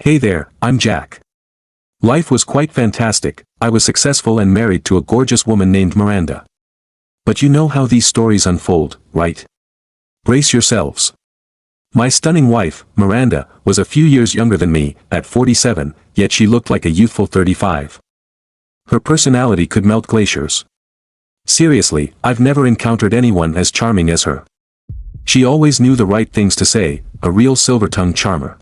Hey there, I'm Jack. Life was quite fantastic. I was successful and married to a gorgeous woman named Miranda. But you know how these stories unfold, right? Brace yourselves. My stunning wife, Miranda, was a few years younger than me, at 47, yet she looked like a youthful 35. Her personality could melt glaciers. Seriously, I've never encountered anyone as charming as her. She always knew the right things to say, a real silver-tongued charmer.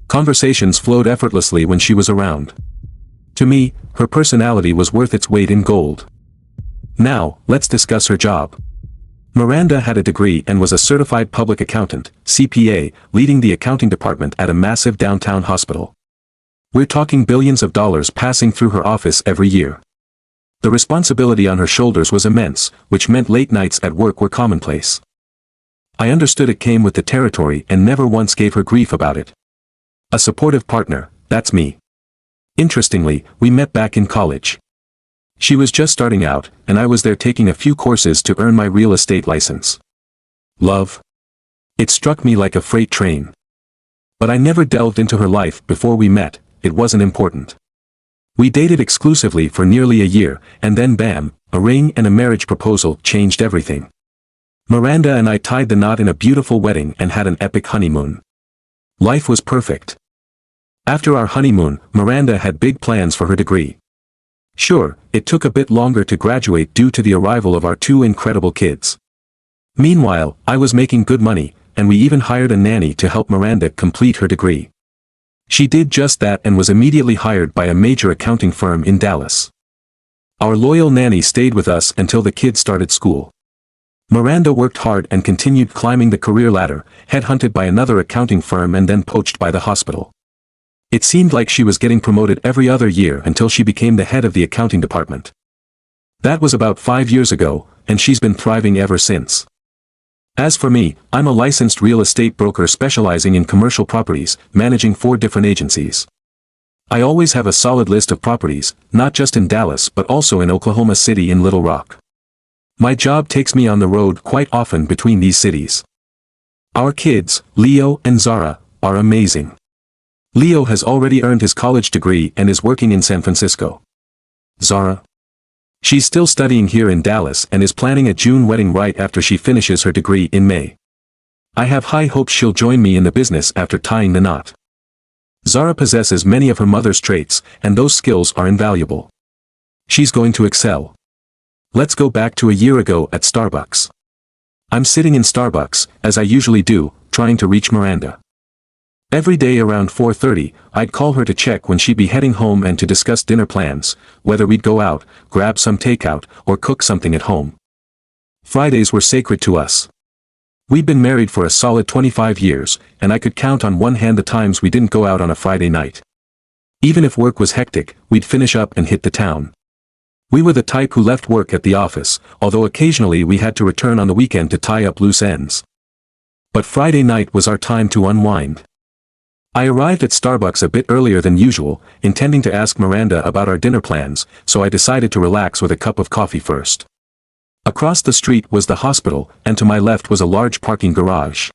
Conversations flowed effortlessly when she was around. To me, her personality was worth its weight in gold. Now, let's discuss her job. Miranda had a degree and was a certified public accountant, CPA, leading the accounting department at a massive downtown hospital. We're talking billions of dollars passing through her office every year. The responsibility on her shoulders was immense, which meant late nights at work were commonplace. I understood it came with the territory and never once gave her grief about it. A supportive partner, that's me. Interestingly, we met back in college. She was just starting out, and I was there taking a few courses to earn my real estate license. Love? It struck me like a freight train. But I never delved into her life before we met, it wasn't important. We dated exclusively for nearly a year, and then bam, a ring and a marriage proposal changed everything. Miranda and I tied the knot in a beautiful wedding and had an epic honeymoon. Life was perfect. After our honeymoon, Miranda had big plans for her degree. Sure, it took a bit longer to graduate due to the arrival of our two incredible kids. Meanwhile, I was making good money, and we even hired a nanny to help Miranda complete her degree. She did just that and was immediately hired by a major accounting firm in Dallas. Our loyal nanny stayed with us until the kids started school. Miranda worked hard and continued climbing the career ladder, headhunted by another accounting firm and then poached by the hospital. It seemed like she was getting promoted every other year until she became the head of the accounting department. That was about 5 years ago, and she's been thriving ever since. As for me, I'm a licensed real estate broker specializing in commercial properties, managing 4 different agencies. I always have a solid list of properties, not just in Dallas but also in Oklahoma City and Little Rock. My job takes me on the road quite often between these cities. Our kids, Leo and Zara, are amazing. Leo has already earned his college degree and is working in San Francisco. Zara? She's still studying here in Dallas and is planning a June wedding right after she finishes her degree in May. I have high hopes she'll join me in the business after tying the knot. Zara possesses many of her mother's traits, and those skills are invaluable. She's going to excel. Let's go back to a year ago at Starbucks. I'm sitting in Starbucks, as I usually do, trying to reach Miranda. Every day around 4:30, I'd call her to check when she'd be heading home and to discuss dinner plans, whether we'd go out, grab some takeout, or cook something at home. Fridays were sacred to us. We'd been married for a solid 25 years, and I could count on one hand the times we didn't go out on a Friday night. Even if work was hectic, we'd finish up and hit the town. We were the type who left work at the office, although occasionally we had to return on the weekend to tie up loose ends. But Friday night was our time to unwind. I arrived at Starbucks a bit earlier than usual, intending to ask Miranda about our dinner plans, so I decided to relax with a cup of coffee first. Across the street was the hospital, and to my left was a large parking garage.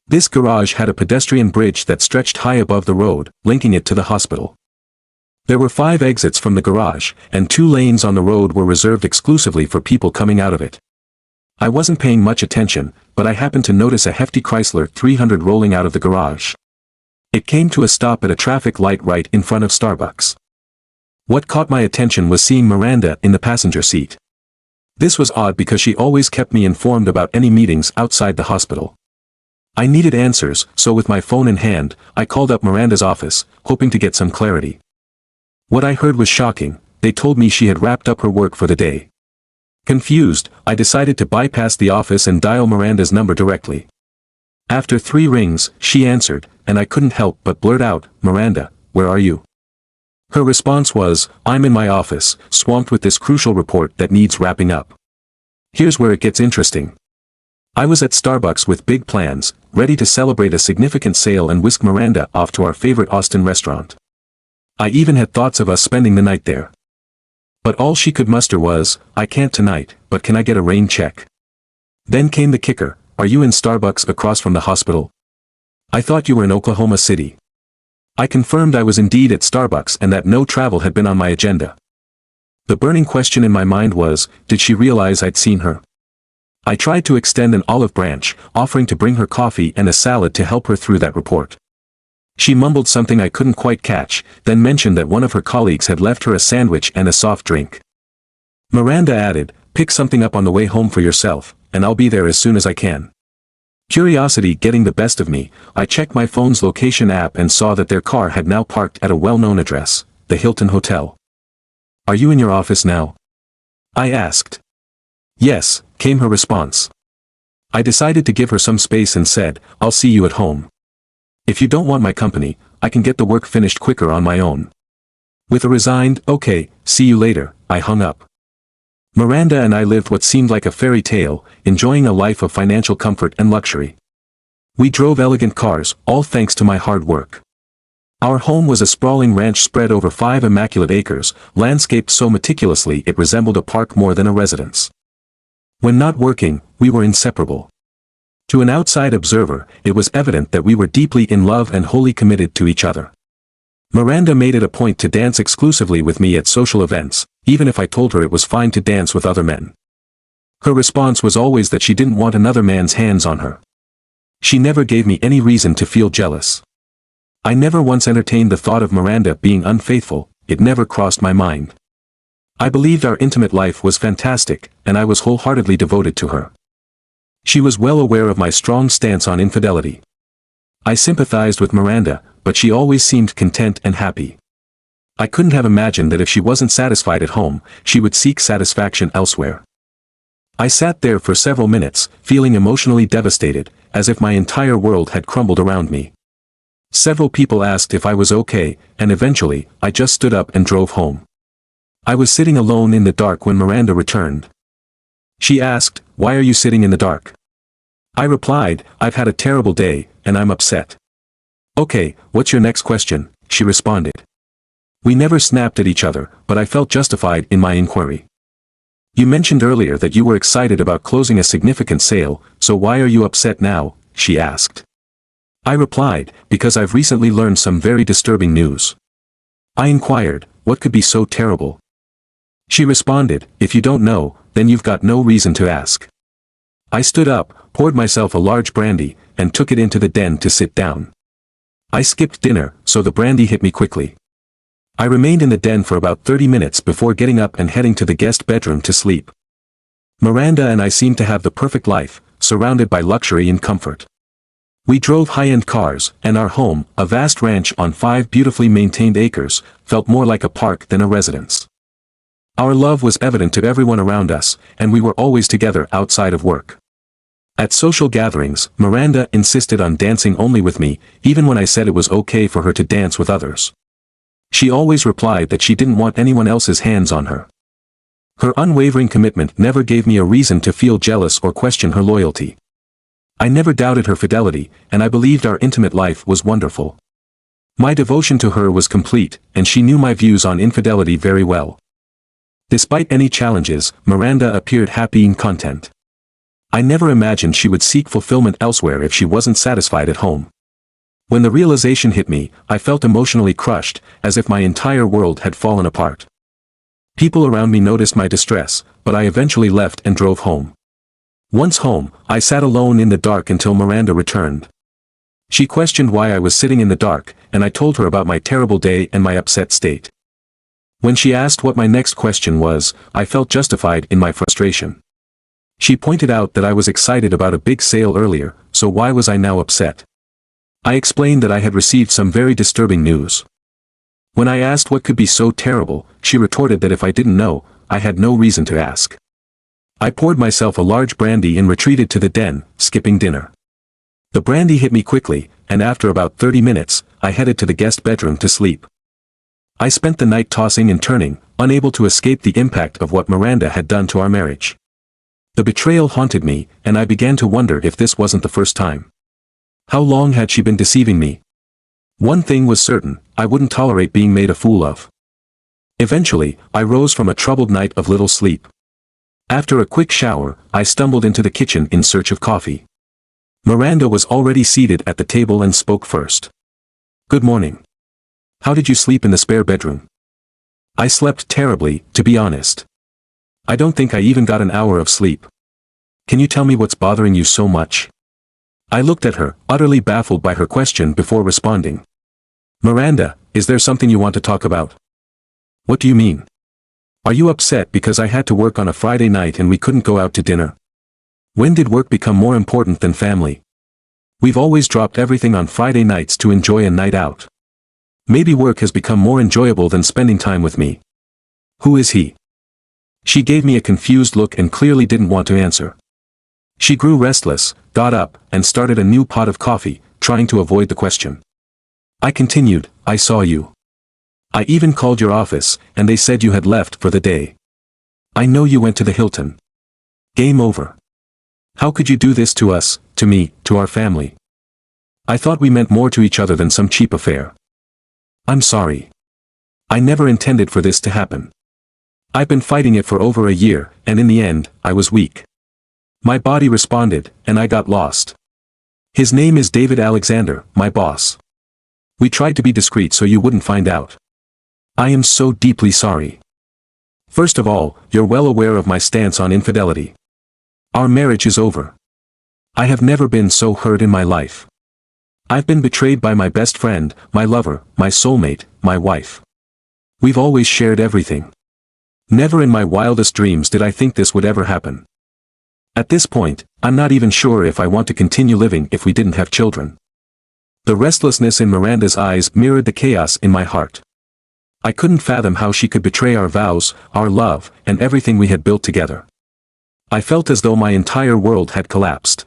This garage had a pedestrian bridge that stretched high above the road, linking it to the hospital. There were 5 exits from the garage, and 2 lanes on the road were reserved exclusively for people coming out of it. I wasn't paying much attention, but I happened to notice a hefty Chrysler 300 rolling out of the garage. It came to a stop at a traffic light right in front of Starbucks. What caught my attention was seeing Miranda in the passenger seat. This was odd because she always kept me informed about any meetings outside the hospital. I needed answers, so with my phone in hand, I called up Miranda's office, hoping to get some clarity. What I heard was shocking. They told me she had wrapped up her work for the day. Confused, I decided to bypass the office and dial Miranda's number directly. After 3 rings, she answered, and I couldn't help but blurt out, "Miranda, where are you?" Her response was, "I'm in my office, swamped with this crucial report that needs wrapping up." Here's where it gets interesting. I was at Starbucks with big plans, ready to celebrate a significant sale and whisk Miranda off to our favorite Austin restaurant. I even had thoughts of us spending the night there. But all she could muster was, "I can't tonight, but can I get a rain check?" Then came the kicker. "Are you in Starbucks across from the hospital? I thought you were in Oklahoma City." I confirmed I was indeed at Starbucks and that no travel had been on my agenda. The burning question in my mind was, did she realize I'd seen her? I tried to extend an olive branch, offering to bring her coffee and a salad to help her through that report. She mumbled something I couldn't quite catch, then mentioned that one of her colleagues had left her a sandwich and a soft drink. Miranda added, "Pick something up on the way home for yourself, and I'll be there as soon as I can." Curiosity getting the best of me, I checked my phone's location app and saw that their car had now parked at a well-known address, the Hilton Hotel. "Are you in your office now?" I asked. "Yes," came her response. I decided to give her some space and said, "I'll see you at home. If you don't want my company, I can get the work finished quicker on my own." With a resigned, "Okay, see you later," I hung up. Miranda and I lived what seemed like a fairy tale, enjoying a life of financial comfort and luxury. We drove elegant cars, all thanks to my hard work. Our home was a sprawling ranch spread over 5 immaculate acres, landscaped so meticulously it resembled a park more than a residence. When not working, we were inseparable. To an outside observer, it was evident that we were deeply in love and wholly committed to each other. Miranda made it a point to dance exclusively with me at social events, even if I told her it was fine to dance with other men. Her response was always that she didn't want another man's hands on her. She never gave me any reason to feel jealous. I never once entertained the thought of Miranda being unfaithful, it never crossed my mind. I believed our intimate life was fantastic, and I was wholeheartedly devoted to her. She was well aware of my strong stance on infidelity. I sympathized with Miranda, but she always seemed content and happy. I couldn't have imagined that if she wasn't satisfied at home, she would seek satisfaction elsewhere. I sat there for several minutes, feeling emotionally devastated, as if my entire world had crumbled around me. Several people asked if I was okay, and eventually, I just stood up and drove home. I was sitting alone in the dark when Miranda returned. She asked, "Why are you sitting in the dark?" I replied, "I've had a terrible day, and I'm upset." "Okay, what's your next question?" she responded. We never snapped at each other, but I felt justified in my inquiry. "You mentioned earlier that you were excited about closing a significant sale, so why are you upset now?" she asked. I replied, "Because I've recently learned some very disturbing news." I inquired, "What could be so terrible?" She responded, "If you don't know, then you've got no reason to ask." I stood up, poured myself a large brandy, and took it into the den to sit down. I skipped dinner, so the brandy hit me quickly. I remained in the den for about 30 minutes before getting up and heading to the guest bedroom to sleep. Miranda and I seemed to have the perfect life, surrounded by luxury and comfort. We drove high-end cars, and our home, a vast ranch on 5 beautifully maintained acres, felt more like a park than a residence. Our love was evident to everyone around us, and we were always together outside of work. At social gatherings, Miranda insisted on dancing only with me, even when I said it was okay for her to dance with others. She always replied that she didn't want anyone else's hands on her. Her unwavering commitment never gave me a reason to feel jealous or question her loyalty. I never doubted her fidelity, and I believed our intimate life was wonderful. My devotion to her was complete, and she knew my views on infidelity very well. Despite any challenges, Miranda appeared happy and content. I never imagined she would seek fulfillment elsewhere if she wasn't satisfied at home. When the realization hit me, I felt emotionally crushed, as if my entire world had fallen apart. People around me noticed my distress, but I eventually left and drove home. Once home, I sat alone in the dark until Miranda returned. She questioned why I was sitting in the dark, and I told her about my terrible day and my upset state. When she asked what my next question was, I felt justified in my frustration. She pointed out that I was excited about a big sale earlier, so why was I now upset? I explained that I had received some very disturbing news. When I asked what could be so terrible, she retorted that if I didn't know, I had no reason to ask. I poured myself a large brandy and retreated to the den, skipping dinner. The brandy hit me quickly, and after about 30 minutes, I headed to the guest bedroom to sleep. I spent the night tossing and turning, unable to escape the impact of what Miranda had done to our marriage. The betrayal haunted me, and I began to wonder if this wasn't the first time. How long had she been deceiving me? One thing was certain, I wouldn't tolerate being made a fool of. Eventually, I rose from a troubled night of little sleep. After a quick shower, I stumbled into the kitchen in search of coffee. Miranda was already seated at the table and spoke first. "Good morning. How did you sleep in the spare bedroom? I slept terribly, to be honest. I don't think I even got an hour of sleep. Can you tell me what's bothering you so much? I looked at her, utterly baffled by her question before responding. Miranda, is there something you want to talk about? What do you mean? Are you upset because I had to work on a Friday night and we couldn't go out to dinner? When did work become more important than family? We've always dropped everything on Friday nights to enjoy a night out. Maybe work has become more enjoyable than spending time with me. Who is he? She gave me a confused look and clearly didn't want to answer. She grew restless, got up, and started a new pot of coffee, trying to avoid the question. I continued, I saw you. I even called your office, and they said you had left for the day. I know you went to the Hilton. Game over. How could you do this to us, to me, to our family? I thought we meant more to each other than some cheap affair. I'm sorry. I never intended for this to happen. I've been fighting it for over a year, and in the end, I was weak. My body responded, and I got lost. His name is David Alexander, my boss. We tried to be discreet so you wouldn't find out. I am so deeply sorry. First of all, you're well aware of my stance on infidelity. Our marriage is over. I have never been so hurt in my life. I've been betrayed by my best friend, my lover, my soulmate, my wife. We've always shared everything. Never in my wildest dreams did I think this would ever happen. At this point, I'm not even sure if I want to continue living if we didn't have children. The restlessness in Miranda's eyes mirrored the chaos in my heart. I couldn't fathom how she could betray our vows, our love, and everything we had built together. I felt as though my entire world had collapsed.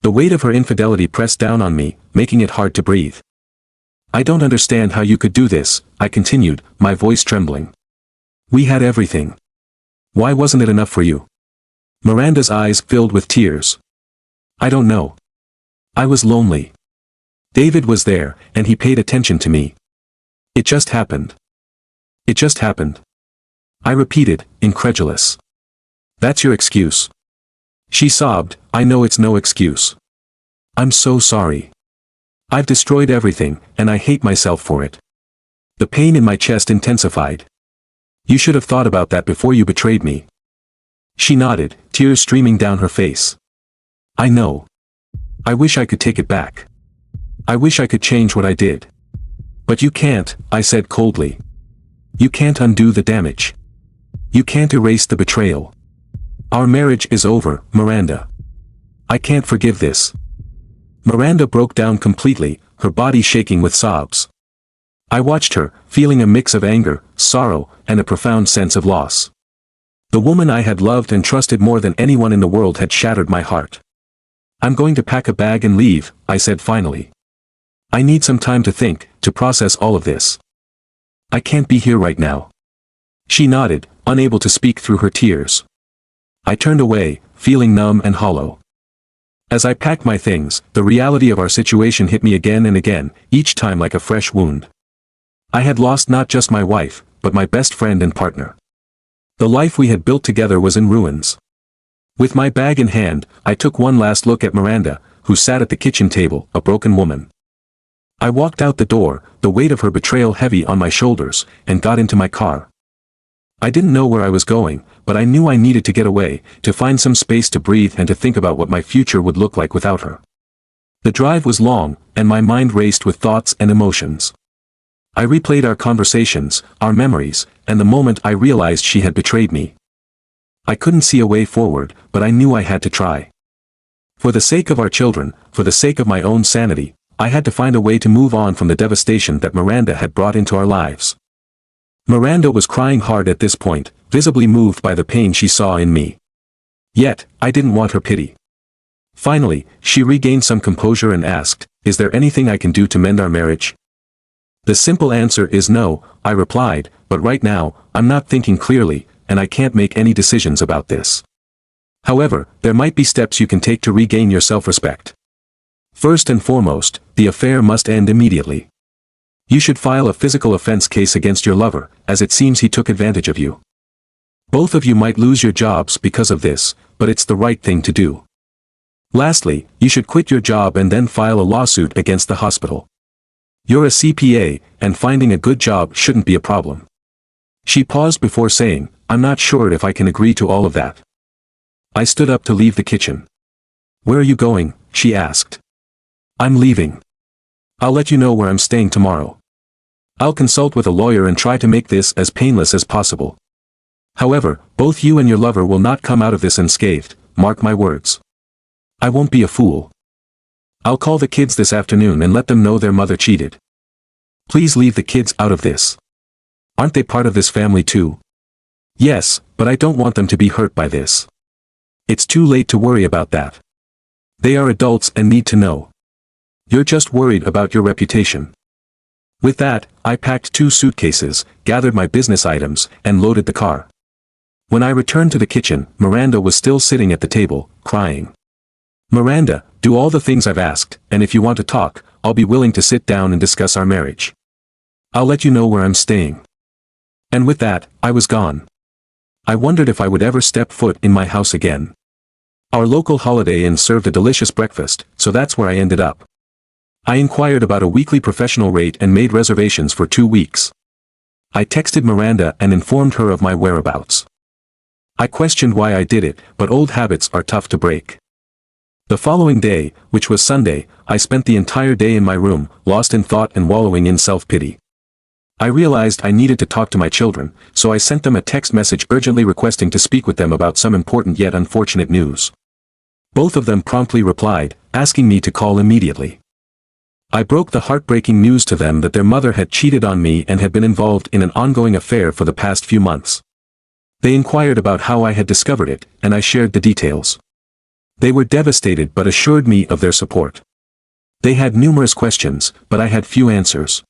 The weight of her infidelity pressed down on me, making it hard to breathe. I don't understand how you could do this, I continued, my voice trembling. We had everything. Why wasn't it enough for you? Miranda's eyes filled with tears. I don't know. I was lonely. David was there, and he paid attention to me. It just happened. It just happened. I repeated, incredulous. That's your excuse. She sobbed, I know it's no excuse. I'm so sorry. I've destroyed everything, and I hate myself for it. The pain in my chest intensified. You should have thought about that before you betrayed me. She nodded, tears streaming down her face. I know. I wish I could take it back. I wish I could change what I did. But you can't, I said coldly. You can't undo the damage. You can't erase the betrayal. Our marriage is over, Miranda. I can't forgive this. Miranda broke down completely, her body shaking with sobs. I watched her, feeling a mix of anger, sorrow, and a profound sense of loss. The woman I had loved and trusted more than anyone in the world had shattered my heart. I'm going to pack a bag and leave, I said finally. I need some time to think, to process all of this. I can't be here right now. She nodded, unable to speak through her tears. I turned away, feeling numb and hollow. As I packed my things, the reality of our situation hit me again and again, each time like a fresh wound. I had lost not just my wife, but my best friend and partner. The life we had built together was in ruins. With my bag in hand, I took one last look at Miranda, who sat at the kitchen table, a broken woman. I walked out the door, the weight of her betrayal heavy on my shoulders, and got into my car. I didn't know where I was going, but I knew I needed to get away, to find some space to breathe and to think about what my future would look like without her. The drive was long, and my mind raced with thoughts and emotions. I replayed our conversations, our memories, and the moment I realized she had betrayed me. I couldn't see a way forward, but I knew I had to try. For the sake of our children, for the sake of my own sanity, I had to find a way to move on from the devastation that Miranda had brought into our lives. Miranda was crying hard at this point, visibly moved by the pain she saw in me. Yet, I didn't want her pity. Finally, she regained some composure and asked, "Is there anything I can do to mend our marriage?" The simple answer is no, I replied, but right now, I'm not thinking clearly, and I can't make any decisions about this. However, there might be steps you can take to regain your self-respect. First and foremost, the affair must end immediately. You should file a physical offense case against your lover, as it seems he took advantage of you. Both of you might lose your jobs because of this, but it's the right thing to do. Lastly, you should quit your job and then file a lawsuit against the hospital. You're a CPA, and finding a good job shouldn't be a problem. She paused before saying, I'm not sure if I can agree to all of that. I stood up to leave the kitchen. Where are you going? She asked. I'm leaving. I'll let you know where I'm staying tomorrow. I'll consult with a lawyer and try to make this as painless as possible. However, both you and your lover will not come out of this unscathed, mark my words. I won't be a fool. I'll call the kids this afternoon and let them know their mother cheated. Please leave the kids out of this. Aren't they part of this family too? Yes, but I don't want them to be hurt by this. It's too late to worry about that. They are adults and need to know. You're just worried about your reputation. With that, I packed 2 suitcases, gathered my business items, and loaded the car. When I returned to the kitchen, Miranda was still sitting at the table, crying. Miranda, do all the things I've asked, and if you want to talk, I'll be willing to sit down and discuss our marriage. I'll let you know where I'm staying. And with that, I was gone. I wondered if I would ever step foot in my house again. Our local Holiday Inn served a delicious breakfast, so that's where I ended up. I inquired about a weekly professional rate and made reservations for 2 weeks. I texted Miranda and informed her of my whereabouts. I questioned why I did it, but old habits are tough to break. The following day, which was Sunday, I spent the entire day in my room, lost in thought and wallowing in self-pity. I realized I needed to talk to my children, so I sent them a text message urgently requesting to speak with them about some important yet unfortunate news. Both of them promptly replied, asking me to call immediately. I broke the heartbreaking news to them that their mother had cheated on me and had been involved in an ongoing affair for the past few months. They inquired about how I had discovered it, and I shared the details. They were devastated but assured me of their support. They had numerous questions, but I had few answers.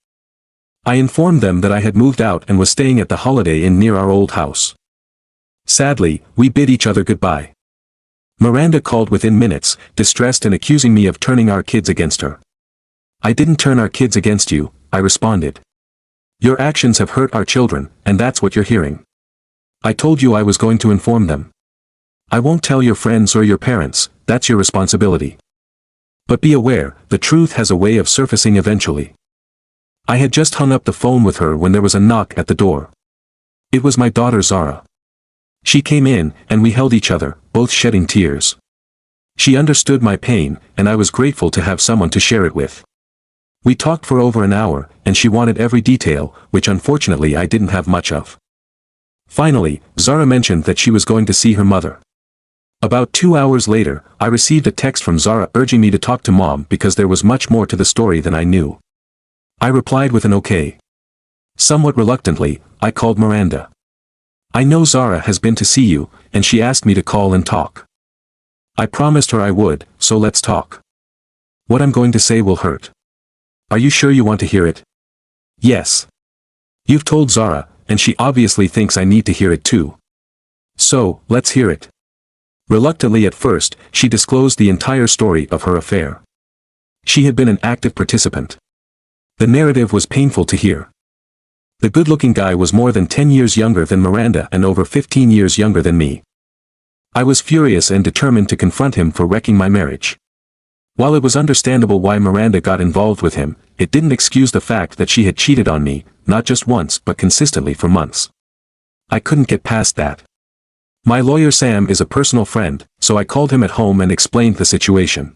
I informed them that I had moved out and was staying at the Holiday Inn near our old house. Sadly, we bid each other goodbye. Miranda called within minutes, distressed and accusing me of turning our kids against her. I didn't turn our kids against you, I responded. Your actions have hurt our children, and that's what you're hearing. I told you I was going to inform them. I won't tell your friends or your parents, that's your responsibility. But be aware, the truth has a way of surfacing eventually. I had just hung up the phone with her when there was a knock at the door. It was my daughter Zara. She came in, and we held each other, both shedding tears. She understood my pain, and I was grateful to have someone to share it with. We talked for over an hour, and she wanted every detail, which unfortunately I didn't have much of. Finally, Zara mentioned that she was going to see her mother. About 2 hours later, I received a text from Zara urging me to talk to Mom because there was much more to the story than I knew. I replied with an okay. Somewhat reluctantly, I called Miranda. I know Zara has been to see you, and she asked me to call and talk. I promised her I would, so let's talk. What I'm going to say will hurt. Are you sure you want to hear it? Yes. You've told Zara, and she obviously thinks I need to hear it too. So, let's hear it. Reluctantly at first, she disclosed the entire story of her affair. She had been an active participant. The narrative was painful to hear. The good-looking guy was more than 10 years younger than Miranda and over 15 years younger than me. I was furious and determined to confront him for wrecking my marriage. While it was understandable why Miranda got involved with him, it didn't excuse the fact that she had cheated on me, not just once but consistently for months. I couldn't get past that. My lawyer Sam is a personal friend, so I called him at home and explained the situation.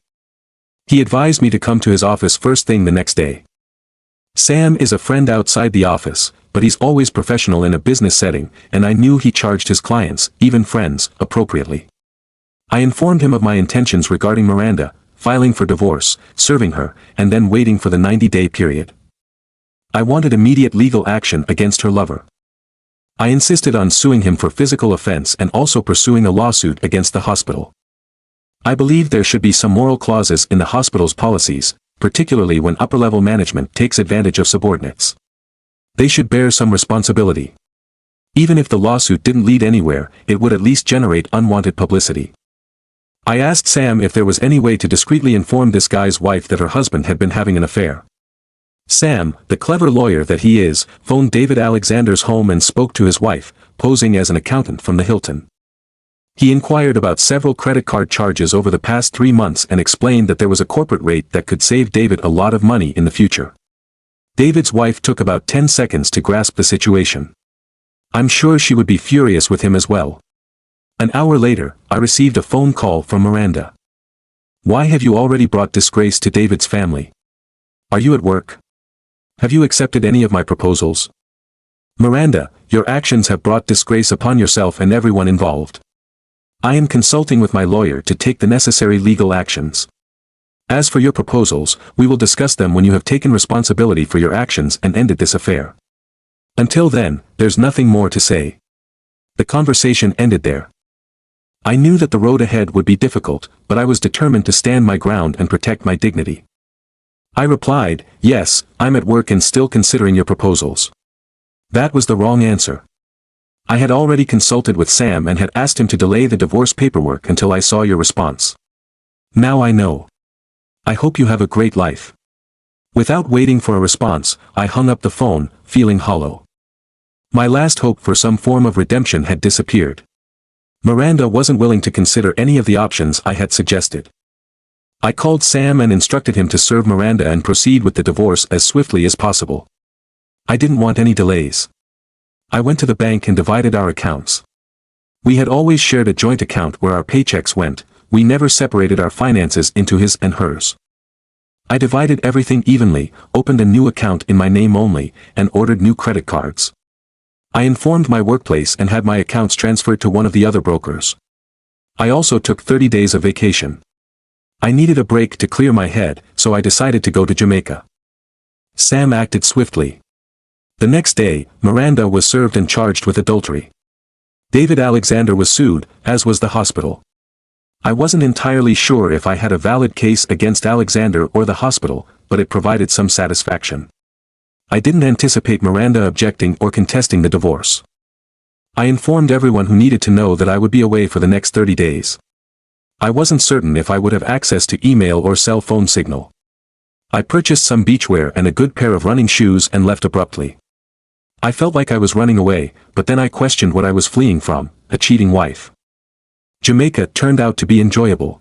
He advised me to come to his office first thing the next day. Sam is a friend outside the office, but he's always professional in a business setting, and I knew he charged his clients, even friends, appropriately. I informed him of my intentions regarding Miranda, filing for divorce, serving her, and then waiting for the 90-day period. I wanted immediate legal action against her lover. I insisted on suing him for physical offense and also pursuing a lawsuit against the hospital. I believe there should be some moral clauses in the hospital's policies, particularly when upper-level management takes advantage of subordinates. They should bear some responsibility. Even if the lawsuit didn't lead anywhere, it would at least generate unwanted publicity. I asked Sam if there was any way to discreetly inform this guy's wife that her husband had been having an affair. Sam, the clever lawyer that he is, phoned David Alexander's home and spoke to his wife, posing as an accountant from the Hilton. He inquired about several credit card charges over the past 3 months and explained that there was a corporate rate that could save David a lot of money in the future. David's wife took about 10 seconds to grasp the situation. I'm sure she would be furious with him as well. An hour later, I received a phone call from Miranda. Why have you already brought disgrace to David's family? Are you at work? Have you accepted any of my proposals? Miranda, your actions have brought disgrace upon yourself and everyone involved. I am consulting with my lawyer to take the necessary legal actions. As for your proposals, we will discuss them when you have taken responsibility for your actions and ended this affair. Until then, there's nothing more to say. The conversation ended there. I knew that the road ahead would be difficult, but I was determined to stand my ground and protect my dignity. I replied, yes, I'm at work and still considering your proposals. That was the wrong answer. I had already consulted with Sam and had asked him to delay the divorce paperwork until I saw your response. Now I know. I hope you have a great life. Without waiting for a response, I hung up the phone, feeling hollow. My last hope for some form of redemption had disappeared. Miranda wasn't willing to consider any of the options I had suggested. I called Sam and instructed him to serve Miranda and proceed with the divorce as swiftly as possible. I didn't want any delays. I went to the bank and divided our accounts. We had always shared a joint account where our paychecks went. We never separated our finances into his and hers. I divided everything evenly, opened a new account in my name only, and ordered new credit cards. I informed my workplace and had my accounts transferred to one of the other brokers. I also took 30 days of vacation. I needed a break to clear my head, so I decided to go to Jamaica. Sam acted swiftly. The next day, Miranda was served and charged with adultery. David Alexander was sued, as was the hospital. I wasn't entirely sure if I had a valid case against Alexander or the hospital, but it provided some satisfaction. I didn't anticipate Miranda objecting or contesting the divorce. I informed everyone who needed to know that I would be away for the next 30 days. I wasn't certain if I would have access to email or cell phone signal. I purchased some beachwear and a good pair of running shoes and left abruptly. I felt like I was running away, but then I questioned what I was fleeing from, a cheating wife. Jamaica turned out to be enjoyable.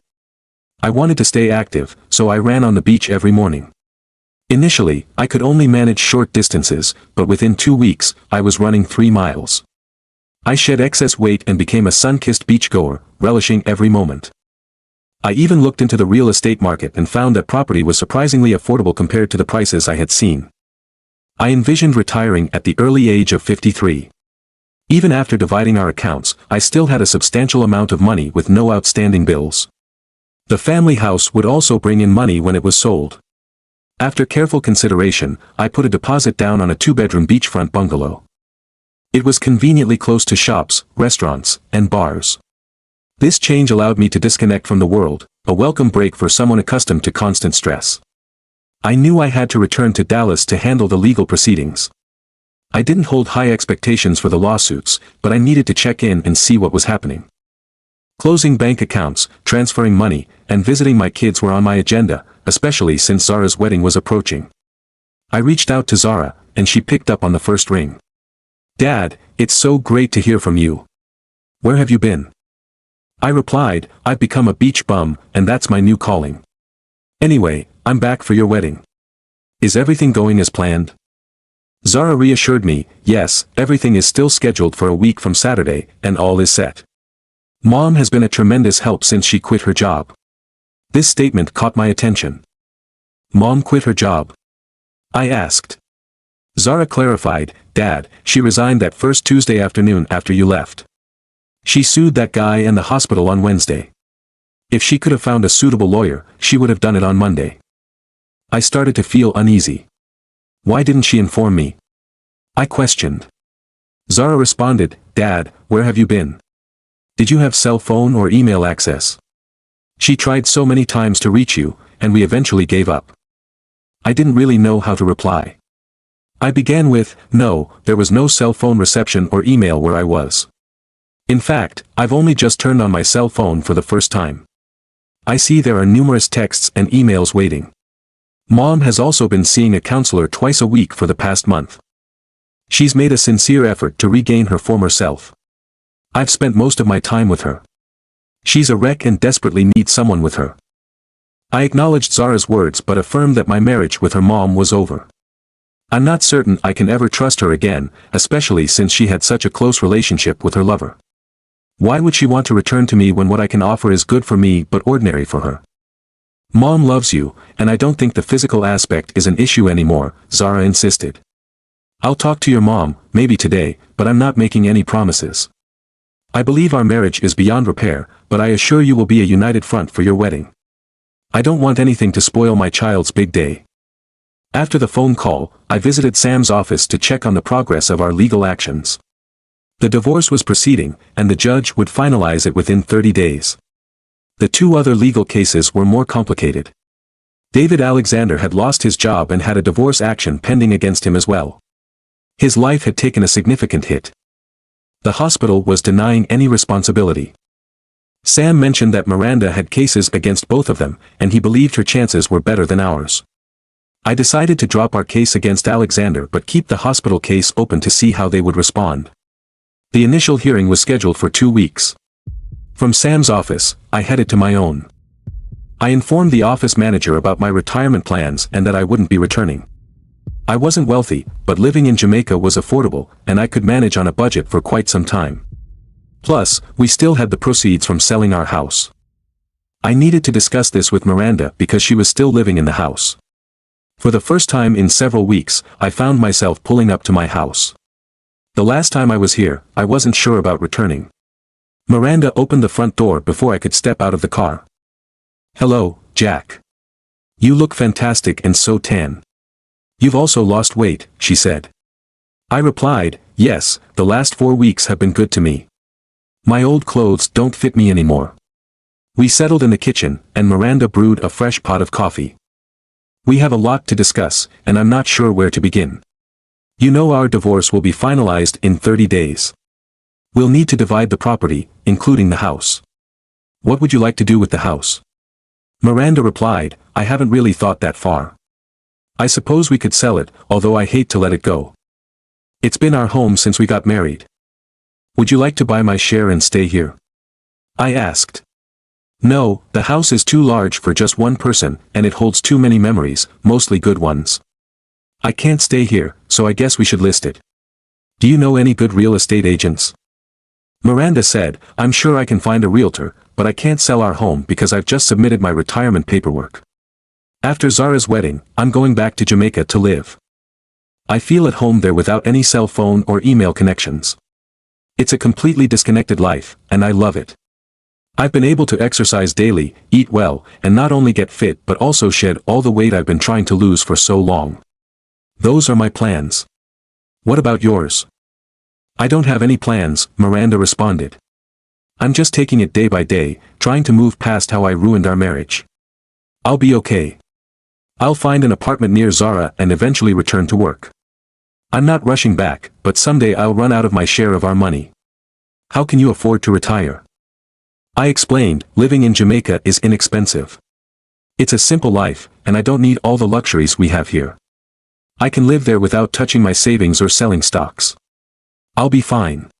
I wanted to stay active, so I ran on the beach every morning. Initially, I could only manage short distances, but within 2 weeks, I was running 3 miles. I shed excess weight and became a sun-kissed beachgoer, relishing every moment. I even looked into the real estate market and found that property was surprisingly affordable compared to the prices I had seen. I envisioned retiring at the early age of 53. Even after dividing our accounts, I still had a substantial amount of money with no outstanding bills. The family house would also bring in money when it was sold. After careful consideration, I put a deposit down on a 2-bedroom beachfront bungalow. It was conveniently close to shops, restaurants, and bars. This change allowed me to disconnect from the world, a welcome break for someone accustomed to constant stress. I knew I had to return to Dallas to handle the legal proceedings. I didn't hold high expectations for the lawsuits, but I needed to check in and see what was happening. Closing bank accounts, transferring money, and visiting my kids were on my agenda, especially since Zara's wedding was approaching. I reached out to Zara, and she picked up on the first ring. "Dad, it's so great to hear from you. Where have you been?" I replied, "I've become a beach bum, and that's my new calling. Anyway, I'm back for your wedding. Is everything going as planned?" Zara reassured me, "Yes, everything is still scheduled for a week from Saturday, and all is set. Mom has been a tremendous help since she quit her job." This statement caught my attention. "Mom quit her job?" I asked. Zara clarified, "Dad, she resigned that first Tuesday afternoon after you left. She sued that guy and the hospital on Wednesday. If she could have found a suitable lawyer, she would have done it on Monday." I started to feel uneasy. Why didn't she inform me? I questioned. Zara responded, "Dad, where have you been? Did you have cell phone or email access? She tried so many times to reach you, and we eventually gave up." I didn't really know how to reply. I began with, "No, there was no cell phone reception or email where I was. In fact, I've only just turned on my cell phone for the first time. I see there are numerous texts and emails waiting. Mom has also been seeing a counselor twice a week for the past month. She's made a sincere effort to regain her former self. I've spent most of my time with her. She's a wreck and desperately needs someone with her." I acknowledged Zara's words but affirmed that my marriage with her mom was over. I'm not certain I can ever trust her again, especially since she had such a close relationship with her lover. Why would she want to return to me when what I can offer is good for me but ordinary for her? Mom loves you, and I don't think the physical aspect is an issue anymore, Zara insisted. I'll talk to your mom, maybe today, but I'm not making any promises. I believe our marriage is beyond repair, but I assure you will be a united front for your wedding. I don't want anything to spoil my child's big day. After the phone call, I visited Sam's office to check on the progress of our legal actions. The divorce was proceeding, and the judge would finalize it within 30 days. The two other legal cases were more complicated. David Alexander had lost his job and had a divorce action pending against him as well. His life had taken a significant hit. The hospital was denying any responsibility. Sam mentioned that Miranda had cases against both of them, and he believed her chances were better than ours. I decided to drop our case against Alexander but keep the hospital case open to see how they would respond. The initial hearing was scheduled for 2 weeks. From Sam's office, I headed to my own. I informed the office manager about my retirement plans and that I wouldn't be returning. I wasn't wealthy, but living in Jamaica was affordable, and I could manage on a budget for quite some time. Plus, we still had the proceeds from selling our house. I needed to discuss this with Miranda because she was still living in the house. For the first time in several weeks, I found myself pulling up to my house. The last time I was here, I wasn't sure about returning. Miranda opened the front door before I could step out of the car. Hello, Jack. You look fantastic and so tan. You've also lost weight, she said. I replied, yes, the last 4 weeks have been good to me. My old clothes don't fit me anymore. We settled in the kitchen, and Miranda brewed a fresh pot of coffee. We have a lot to discuss, and I'm not sure where to begin. You know our divorce will be finalized in 30 days. We'll need to divide the property, including the house. What would you like to do with the house? Miranda replied, I haven't really thought that far. I suppose we could sell it, although I hate to let it go. It's been our home since we got married. Would you like to buy my share and stay here? I asked. No, the house is too large for just one person, and it holds too many memories, mostly good ones. I can't stay here, so I guess we should list it. Do you know any good real estate agents? Miranda said, I'm sure I can find a realtor, but I can't sell our home because I've just submitted my retirement paperwork. After Zara's wedding, I'm going back to Jamaica to live. I feel at home there without any cell phone or email connections. It's a completely disconnected life, and I love it. I've been able to exercise daily, eat well, and not only get fit but also shed all the weight I've been trying to lose for so long. Those are my plans. What about yours? I don't have any plans, Miranda responded. I'm just taking it day by day, trying to move past how I ruined our marriage. I'll be okay. I'll find an apartment near Zara and eventually return to work. I'm not rushing back, but someday I'll run out of my share of our money. How can you afford to retire? I explained, living in Jamaica is inexpensive. It's a simple life, and I don't need all the luxuries we have here. I can live there without touching my savings or selling stocks. I'll be fine.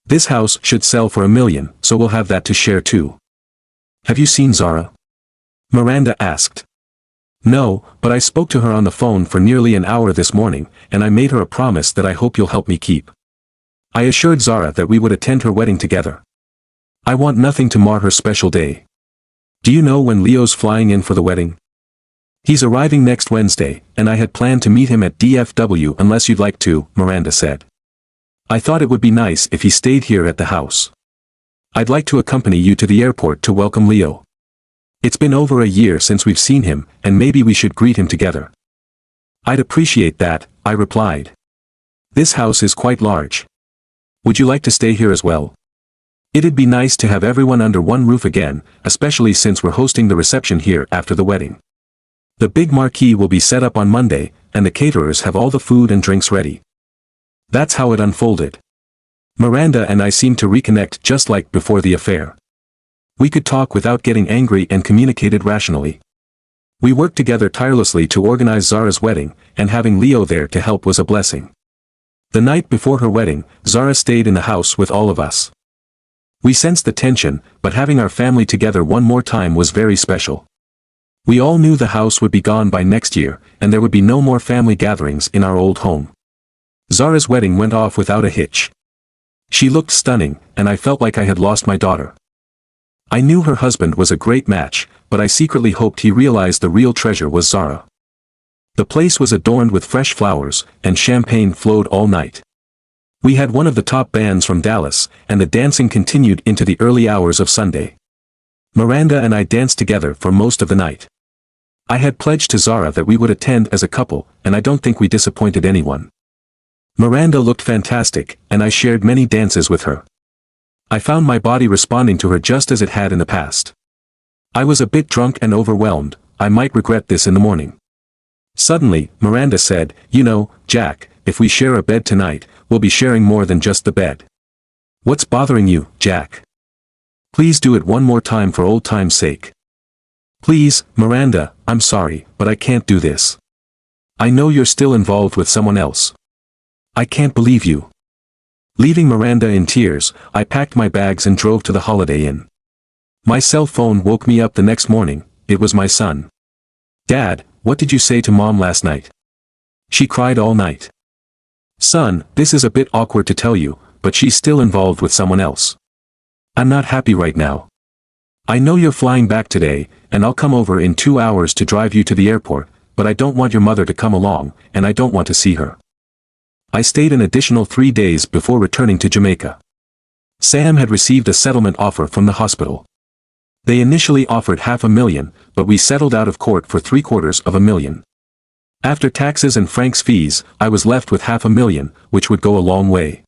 This house should sell for $1 million, so we'll have that to share too. Have you seen Zara? Miranda asked. No, but I spoke to her on the phone for nearly an hour this morning, and I made her a promise that I hope you'll help me keep. I assured Zara that we would attend her wedding together. I want nothing to mar her special day. Do you know when Leo's flying in for the wedding? He's arriving next Wednesday, and I had planned to meet him at DFW unless you'd like to, Miranda said. I thought it would be nice if he stayed here at the house. I'd like to accompany you to the airport to welcome Leo. It's been over a year since we've seen him, and maybe we should greet him together. I'd appreciate that, I replied. This house is quite large. Would you like to stay here as well? It'd be nice to have everyone under one roof again, especially since we're hosting the reception here after the wedding. The big marquee will be set up on Monday, and the caterers have all the food and drinks ready. That's how it unfolded. Miranda and I seemed to reconnect just like before the affair. We could talk without getting angry and communicated rationally. We worked together tirelessly to organize Zara's wedding, and having Leo there to help was a blessing. The night before her wedding, Zara stayed in the house with all of us. We sensed the tension, but having our family together one more time was very special. We all knew the house would be gone by next year, and there would be no more family gatherings in our old home. Zara's wedding went off without a hitch. She looked stunning, and I felt like I had lost my daughter. I knew her husband was a great match, but I secretly hoped he realized the real treasure was Zara. The place was adorned with fresh flowers, and champagne flowed all night. We had one of the top bands from Dallas, and the dancing continued into the early hours of Sunday. Miranda and I danced together for most of the night. I had pledged to Zara that we would attend as a couple, and I don't think we disappointed anyone. Miranda looked fantastic, and I shared many dances with her. I found my body responding to her just as it had in the past. I was a bit drunk and overwhelmed. I might regret this in the morning. Suddenly, Miranda said, "You know, Jack, if we share a bed tonight, we'll be sharing more than just the bed." "What's bothering you, Jack? Please do it one more time for old time's sake." "Please, Miranda, I'm sorry, but I can't do this. I know you're still involved with someone else. I can't believe you." Leaving Miranda in tears, I packed my bags and drove to the Holiday Inn. My cell phone woke me up the next morning. It was my son. "Dad, what did you say to Mom last night? She cried all night." "Son, this is a bit awkward to tell you, but she's still involved with someone else. I'm not happy right now. I know you're flying back today, and I'll come over in 2 hours to drive you to the airport, but I don't want your mother to come along, and I don't want to see her." I stayed an additional 3 days before returning to Jamaica. Sam had received a settlement offer from the hospital. They initially offered $500,000, but we settled out of court for $750,000. After taxes and Frank's fees, I was left with $500,000, which would go a long way.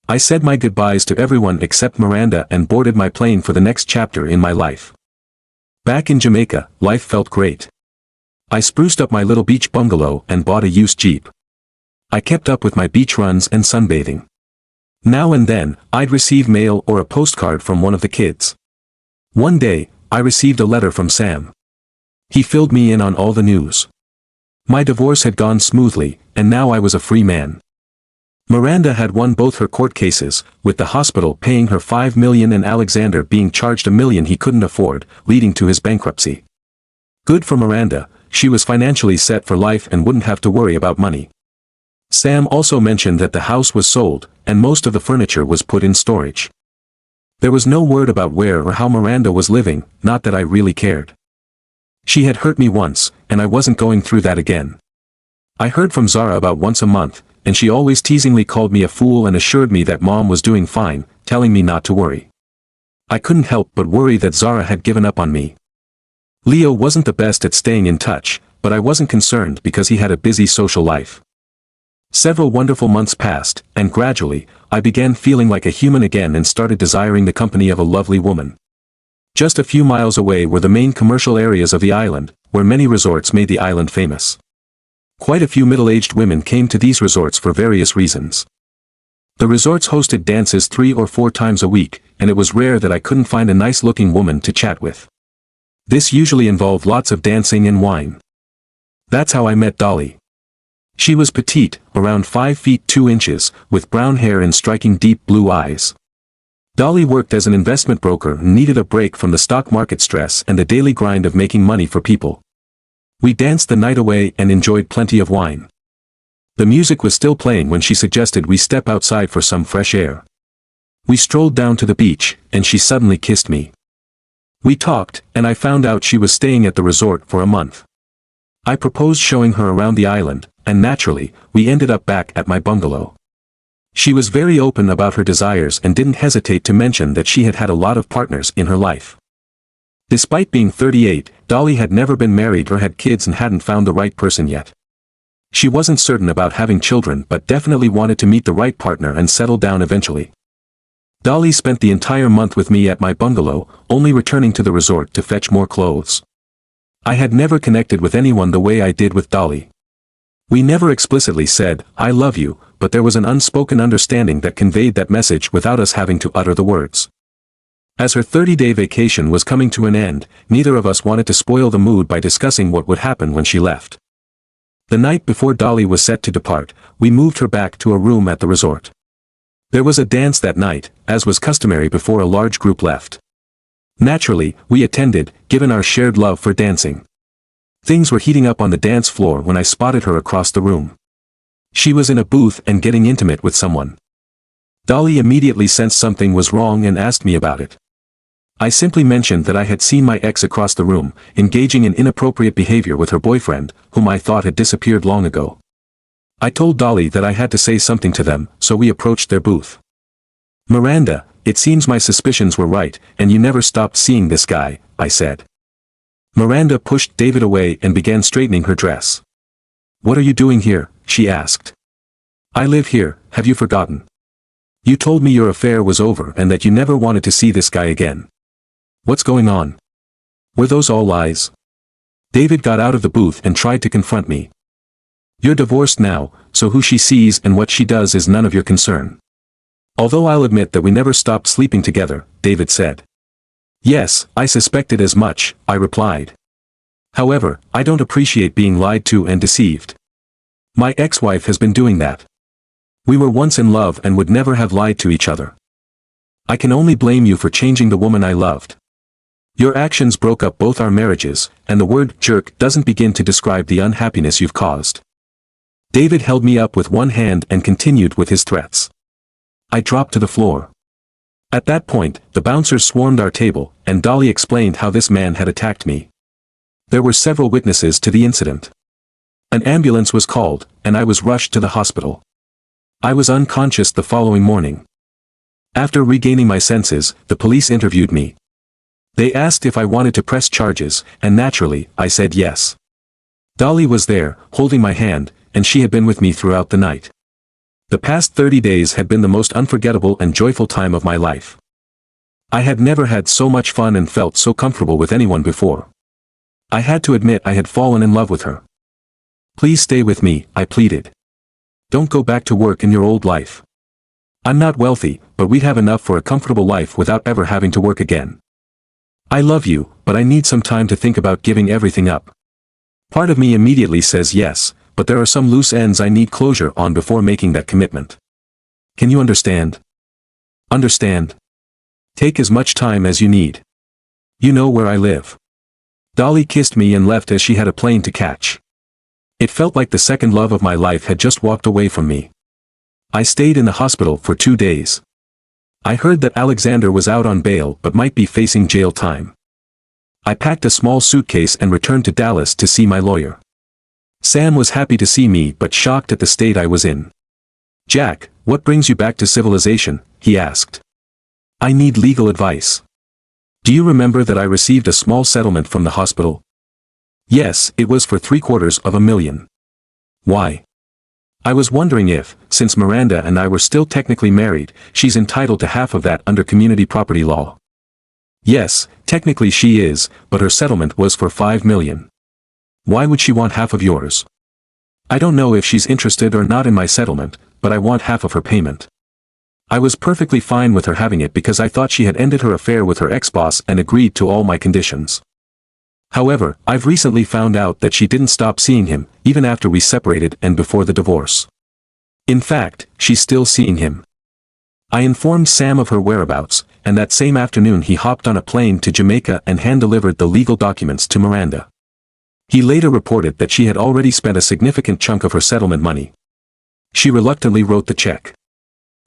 I said my goodbyes to everyone except Miranda and boarded my plane for the next chapter in my life. Back in Jamaica, life felt great. I spruced up my little beach bungalow and bought a used Jeep. I kept up with my beach runs and sunbathing. Now and then, I'd receive mail or a postcard from one of the kids. One day, I received a letter from Sam. He filled me in on all the news. My divorce had gone smoothly, and now I was a free man. Miranda had won both her court cases, with the hospital paying her $5 million and Alexander being charged $1 million he couldn't afford, leading to his bankruptcy. Good for Miranda, she was financially set for life and wouldn't have to worry about money. Sam also mentioned that the house was sold, and most of the furniture was put in storage. There was no word about where or how Miranda was living, not that I really cared. She had hurt me once, and I wasn't going through that again. I heard from Zara about once a month, and she always teasingly called me a fool and assured me that Mom was doing fine, telling me not to worry. I couldn't help but worry that Zara had given up on me. Leo wasn't the best at staying in touch, but I wasn't concerned because he had a busy social life. Several wonderful months passed, and gradually, I began feeling like a human again and started desiring the company of a lovely woman. Just a few miles away were the main commercial areas of the island, where many resorts made the island famous. Quite a few middle-aged women came to these resorts for various reasons. The resorts hosted dances 3 or 4 times a week, and it was rare that I couldn't find a nice-looking woman to chat with. This usually involved lots of dancing and wine. That's how I met Dolly. She was petite, around 5 feet 2 inches, with brown hair and striking deep blue eyes. Dolly worked as an investment broker and needed a break from the stock market stress and the daily grind of making money for people. We danced the night away and enjoyed plenty of wine. The music was still playing when she suggested we step outside for some fresh air. We strolled down to the beach, and she suddenly kissed me. We talked, and I found out she was staying at the resort for a month. I proposed showing her around the island, and naturally, we ended up back at my bungalow. She was very open about her desires and didn't hesitate to mention that she had had a lot of partners in her life. Despite being 38, Dolly had never been married or had kids and hadn't found the right person yet. She wasn't certain about having children but definitely wanted to meet the right partner and settle down eventually. Dolly spent the entire month with me at my bungalow, only returning to the resort to fetch more clothes. I had never connected with anyone the way I did with Dolly. We never explicitly said, "I love you," but there was an unspoken understanding that conveyed that message without us having to utter the words. As her 30-day vacation was coming to an end, neither of us wanted to spoil the mood by discussing what would happen when she left. The night before Dolly was set to depart, we moved her back to a room at the resort. There was a dance that night, as was customary before a large group left. Naturally, we attended, given our shared love for dancing. Things were heating up on the dance floor when I spotted her across the room. She was in a booth and getting intimate with someone. Dolly immediately sensed something was wrong and asked me about it. I simply mentioned that I had seen my ex across the room, engaging in inappropriate behavior with her boyfriend, whom I thought had disappeared long ago. I told Dolly that I had to say something to them, so we approached their booth. "Miranda, it seems my suspicions were right, and you never stopped seeing this guy," I said. Miranda pushed David away and began straightening her dress. "What are you doing here?" she asked. "I live here, have you forgotten? You told me your affair was over and that you never wanted to see this guy again. What's going on? Were those all lies?" David got out of the booth and tried to confront me. "You're divorced now, so who she sees and what she does is none of your concern. Although I'll admit that we never stopped sleeping together," David said. "Yes, I suspected as much," I replied. "However, I don't appreciate being lied to and deceived. My ex-wife has been doing that. We were once in love and would never have lied to each other. I can only blame you for changing the woman I loved. Your actions broke up both our marriages, and the word jerk doesn't begin to describe the unhappiness you've caused." David held me up with one hand and continued with his threats. I dropped to the floor. At that point, the bouncers swarmed our table, and Dolly explained how this man had attacked me. There were several witnesses to the incident. An ambulance was called, and I was rushed to the hospital. I was unconscious the following morning. After regaining my senses, the police interviewed me. They asked if I wanted to press charges, and naturally, I said yes. Dolly was there, holding my hand, and she had been with me throughout the night. The past 30 days had been the most unforgettable and joyful time of my life. I had never had so much fun and felt so comfortable with anyone before. I had to admit I had fallen in love with her. "Please stay with me," I pleaded. "Don't go back to work in your old life. I'm not wealthy, but we'd have enough for a comfortable life without ever having to work again. I love you, but I need some time to think about giving everything up." Part of me immediately says yes, but there are some loose ends I need closure on before making that commitment. Can you understand? Understand? Take as much time as you need. You know where I live. Dolly kissed me and left as she had a plane to catch. It felt like the second love of my life had just walked away from me. I stayed in the hospital for 2 days. I heard that Alexander was out on bail but might be facing jail time. I packed a small suitcase and returned to Dallas to see my lawyer. Sam was happy to see me but shocked at the state I was in. "Jack, what brings you back to civilization?" he asked. "I need legal advice. Do you remember that I received a small settlement from the hospital?" "Yes, it was for $750,000. Why?" "I was wondering if, since Miranda and I were still technically married, she's entitled to half of that under community property law." "Yes, technically she is, but her settlement was for $5 million. Why would she want half of yours?" "I don't know if she's interested or not in my settlement, but I want half of her payment." I was perfectly fine with her having it because I thought she had ended her affair with her ex-boss and agreed to all my conditions. However, I've recently found out that she didn't stop seeing him, even after we separated and before the divorce. In fact, she's still seeing him. I informed Sam of her whereabouts, and that same afternoon he hopped on a plane to Jamaica and hand-delivered the legal documents to Miranda. He later reported that she had already spent a significant chunk of her settlement money. She reluctantly wrote the check.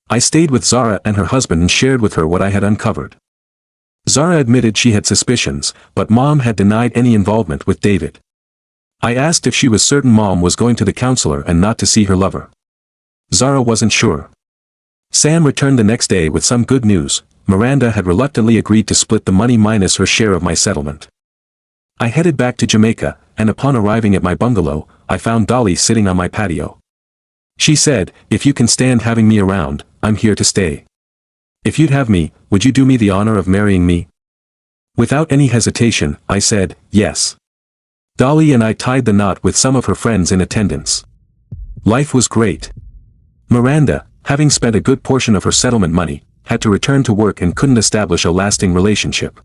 I stayed with Zara and her husband and shared with her what I had uncovered. Zara admitted she had suspicions, but Mom had denied any involvement with David. I asked if she was certain Mom was going to the counselor and not to see her lover. Zara wasn't sure. Sam returned the next day with some good news. Miranda had reluctantly agreed to split the money minus her share of my settlement. I headed back to Jamaica, and upon arriving at my bungalow, I found Dolly sitting on my patio. She said, "If you can stand having me around, I'm here to stay. If you'd have me, would you do me the honor of marrying me?" Without any hesitation, I said, yes. Dolly and I tied the knot with some of her friends in attendance. Life was great. Miranda, having spent a good portion of her settlement money, had to return to work and couldn't establish a lasting relationship.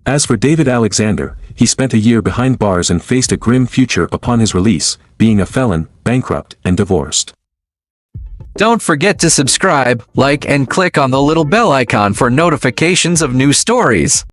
As for David Alexander, he spent a year behind bars and faced a grim future upon his release, being a felon, bankrupt, and divorced. Don't forget to subscribe, like, and click on the little bell icon for notifications of new stories.